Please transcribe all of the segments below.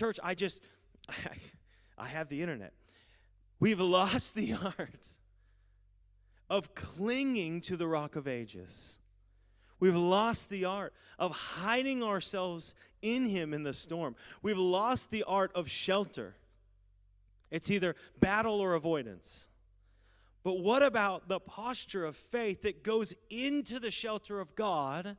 church, I have the internet. We've lost the art of clinging to the Rock of Ages. We've lost the art of hiding ourselves in him in the storm. We've lost the art of shelter. It's either battle or avoidance. But what about the posture of faith that goes into the shelter of God,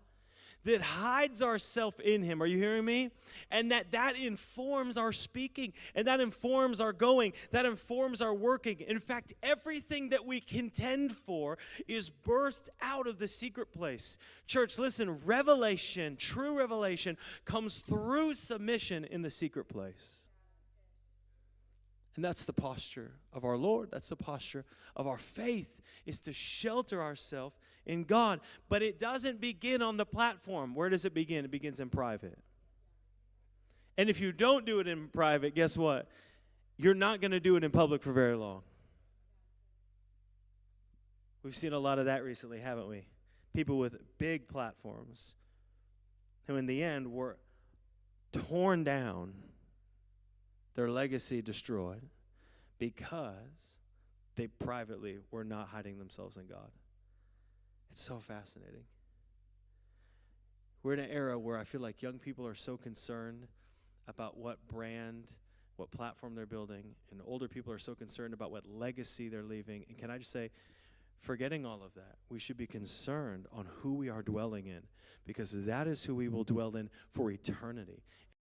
that hides ourselves in him? Are you hearing me? And that informs our speaking, and that informs our going, that informs our working. In fact, everything that we contend for is birthed out of the secret place. Church, listen, revelation, true revelation, comes through submission in the secret place. And that's the posture of our Lord. That's the posture of our faith, is to shelter ourselves in God. But it doesn't begin on the platform. Where does it begin? It begins in private. And if you don't do it in private, guess what? You're not going to do it in public for very long. We've seen a lot of that recently, haven't we? People with big platforms who in the end were torn down, their legacy destroyed, because they privately were not hiding themselves in God. It's so fascinating. We're in an era where I feel like young people are so concerned about what brand, what platform they're building, and older people are so concerned about what legacy they're leaving. And can I just say, forgetting all of that, we should be concerned on who we are dwelling in, because that is who we will dwell in for eternity.